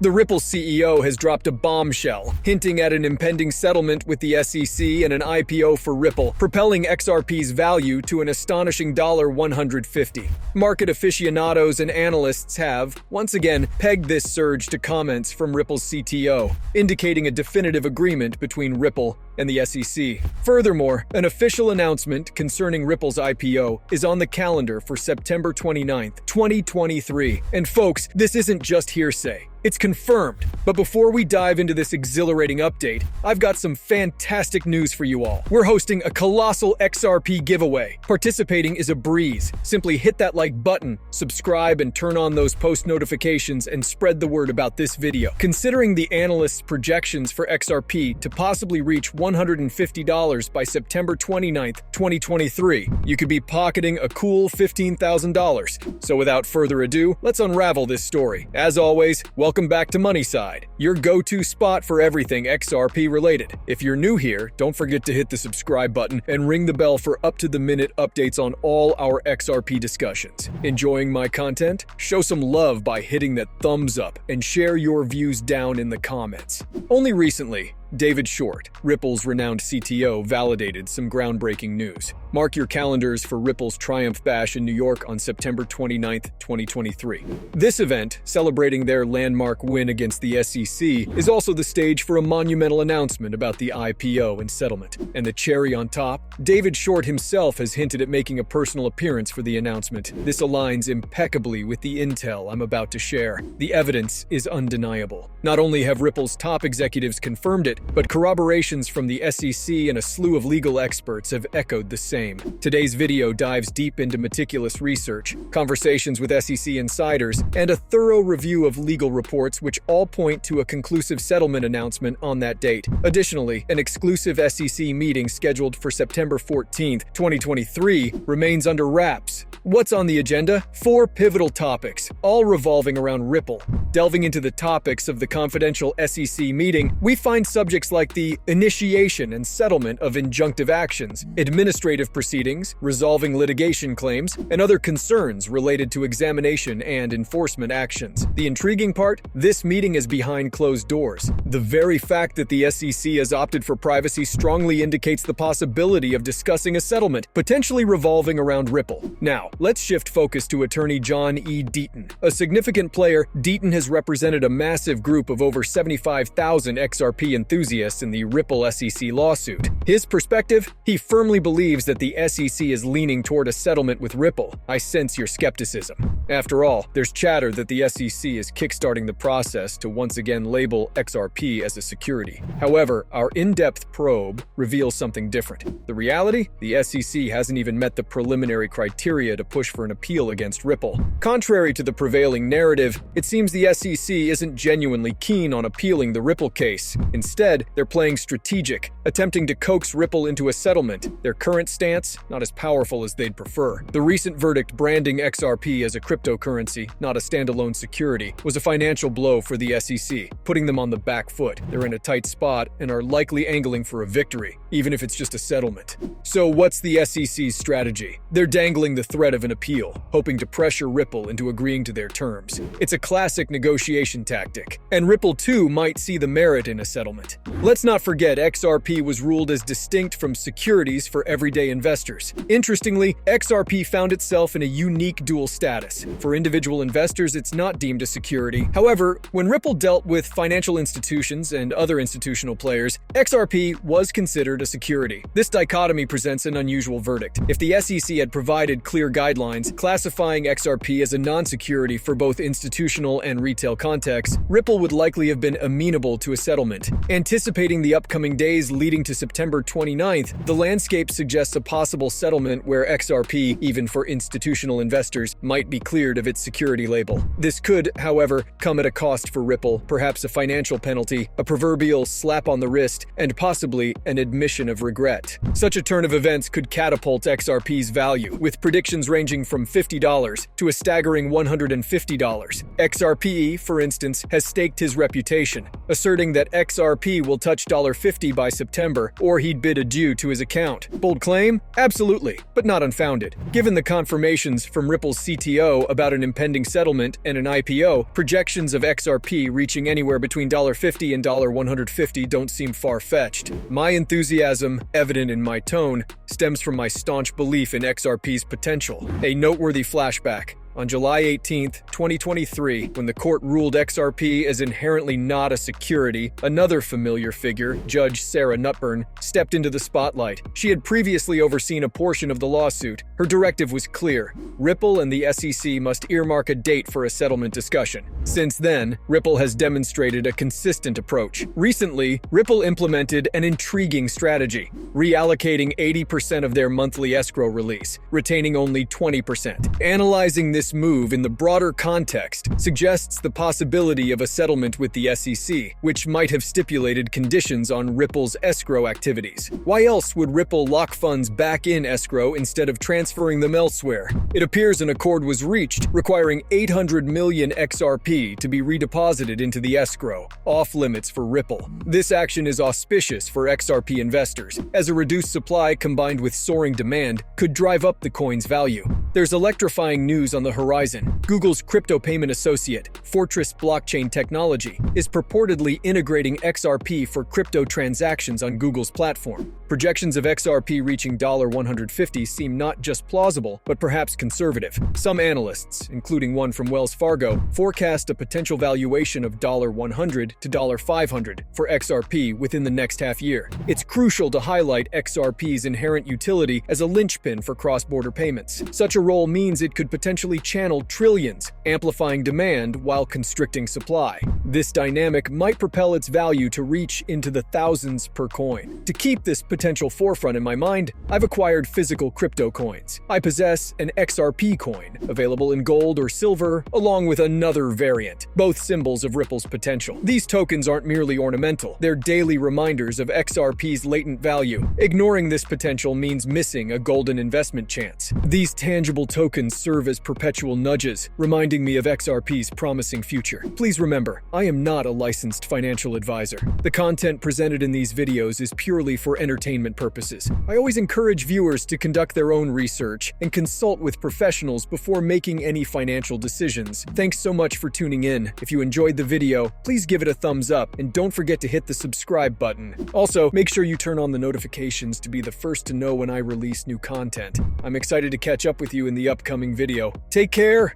The Ripple CEO has dropped a bombshell, hinting at an impending settlement with the SEC and an IPO for Ripple, propelling XRP's value to an astonishing $150. Market aficionados and analysts have, once again, pegged this surge to comments from Ripple's CTO, indicating a definitive agreement between Ripple and the SEC. Furthermore, an official announcement concerning Ripple's IPO is on the calendar for September 29, 2023. And folks, this isn't just hearsay. It's confirmed. But before we dive into this exhilarating update, I've got some fantastic news for you all. We're hosting a colossal XRP giveaway. Participating is a breeze. Simply hit that like button, subscribe, and turn on those post notifications and spread the word about this video. Considering the analysts' projections for XRP to possibly reach $150 by September 29th, 2023, you could be pocketing a cool $15,000. So without further ado, let's unravel this story. As always, welcome back to Moneyside, your go-to spot for everything XRP related. If you're new here, don't forget to hit the subscribe button and ring the bell for up-to-the-minute updates on all our XRP discussions. Enjoying my content? Show some love by hitting that thumbs up and share your views down in the comments. Only recently, David Short, Ripple's renowned CTO, validated some groundbreaking news. Mark your calendars for Ripple's Triumph Bash in New York on September 29, 2023. This event, celebrating their landmark win against the SEC, is also the stage for a monumental announcement about the IPO and settlement. And the cherry on top? David Short himself has hinted at making a personal appearance for the announcement. This aligns impeccably with the intel I'm about to share. The evidence is undeniable. Not only have Ripple's top executives confirmed it, but corroborations from the SEC and a slew of legal experts have echoed the same. Today's video dives deep into meticulous research, conversations with SEC insiders, and a thorough review of legal reports which all point to a conclusive settlement announcement on that date. Additionally, an exclusive SEC meeting scheduled for September 14, 2023 remains under wraps. What's on the agenda? 4 pivotal topics, all revolving around Ripple. Delving into the topics of the confidential SEC meeting, we find subjects like the initiation and settlement of injunctive actions, administrative proceedings, resolving litigation claims, and other concerns related to examination and enforcement actions. The intriguing part? This meeting is behind closed doors. The very fact that the SEC has opted for privacy strongly indicates the possibility of discussing a settlement, potentially revolving around Ripple. Now, let's shift focus to attorney John E. Deaton. A significant player, Deaton has represented a massive group of over 75,000 XRP enthusiasts in the Ripple SEC lawsuit. His perspective? He firmly believes that the SEC is leaning toward a settlement with Ripple. I sense your skepticism. After all, there's chatter that the SEC is kickstarting the process to once again label XRP as a security. However, our in-depth probe reveals something different. The reality? The SEC hasn't even met the preliminary criteria to push for an appeal against Ripple. Contrary to the prevailing narrative, it seems the SEC isn't genuinely keen on appealing the Ripple case. Instead, they're playing strategic, attempting to coax Ripple into a settlement. Their current stance, not as powerful as they'd prefer. The recent verdict branding XRP as a cryptocurrency, not a standalone security, was a financial blow for the SEC, putting them on the back foot. They're in a tight spot and are likely angling for a victory, even if it's just a settlement. So what's the SEC's strategy? They're dangling the threat of an appeal, hoping to pressure Ripple into agreeing to their terms. It's a classic negotiation tactic, and Ripple too might see the merit in a settlement. Let's not forget XRP was ruled as distinct from securities for everyday investors. Interestingly, XRP found itself in a unique dual status. For individual investors, it's not deemed a security. However, when Ripple dealt with financial institutions and other institutional players, XRP was considered a security. This dichotomy presents an unusual verdict. If the SEC had provided clear guidelines classifying XRP as a non-security for both institutional and retail contexts, Ripple would likely have been amenable to a settlement. Anticipating the upcoming days leading to September 29th, the landscape suggests a possible settlement where XRP, even for institutional investors, might be cleared of its security label. This could, however, come at a cost for Ripple, perhaps a financial penalty, a proverbial slap on the wrist, and possibly an admission of regret. Such a turn of events could catapult XRP's value, with predictions ranging from $50 to a staggering $150. XRP, for instance, has staked his reputation, asserting that XRP XRP will touch $50 by September, or he'd bid adieu to his account. Bold claim? Absolutely, but not unfounded. Given the confirmations from Ripple's CTO about an impending settlement and an IPO, projections of XRP reaching anywhere between $50 and $150 don't seem far-fetched. My enthusiasm, evident in my tone, stems from my staunch belief in XRP's potential. A noteworthy flashback. On July 18, 2023, when the court ruled XRP as inherently not a security, another familiar figure, Judge Sarah Nutburn, stepped into the spotlight. She had previously overseen a portion of the lawsuit. Her directive was clear. Ripple and the SEC must earmark a date for a settlement discussion. Since then, Ripple has demonstrated a consistent approach. Recently, Ripple implemented an intriguing strategy, reallocating 80% of their monthly escrow release, retaining only 20%. Analyzing this move in the broader context suggests the possibility of a settlement with the SEC, which might have stipulated conditions on Ripple's escrow activities. Why else would Ripple lock funds back in escrow instead of transferring them elsewhere? It appears an accord was reached, requiring 800 million XRP to be redeposited into the escrow, off-limits for Ripple. This action is auspicious for XRP investors, as a reduced supply combined with soaring demand could drive up the coin's value. There's electrifying news on the horizon. Google's crypto payment associate, Fortress Blockchain Technology, is purportedly integrating XRP for crypto transactions on Google's platform. Projections of XRP reaching $150 seem not just plausible, but perhaps conservative. Some analysts, including one from Wells Fargo, forecast a potential valuation of $100 to $500 for XRP within the next half year. It's crucial to highlight XRP's inherent utility as a linchpin for cross-border payments. Such a role means it could potentially channel trillions, amplifying demand while constricting supply. This dynamic might propel its value to reach into the thousands per coin. To keep this potential forefront in my mind, I've acquired physical crypto coins. I possess an XRP coin, available in gold or silver, along with another variant, both symbols of Ripple's potential. These tokens aren't merely ornamental, they're daily reminders of XRP's latent value. Ignoring this potential means missing a golden investment chance. These tangible tokens serve as perpetual nudges, reminding me of XRP's promising future. Please remember, I am not a licensed financial advisor. The content presented in these videos is purely for entertainment purposes. I always encourage viewers to conduct their own research and consult with professionals before making any financial decisions. Thanks so much for tuning in. If you enjoyed the video, please give it a thumbs up and don't forget to hit the subscribe button. Also, make sure you turn on the notifications to be the first to know when I release new content. I'm excited to catch up with you in the upcoming video. Take care!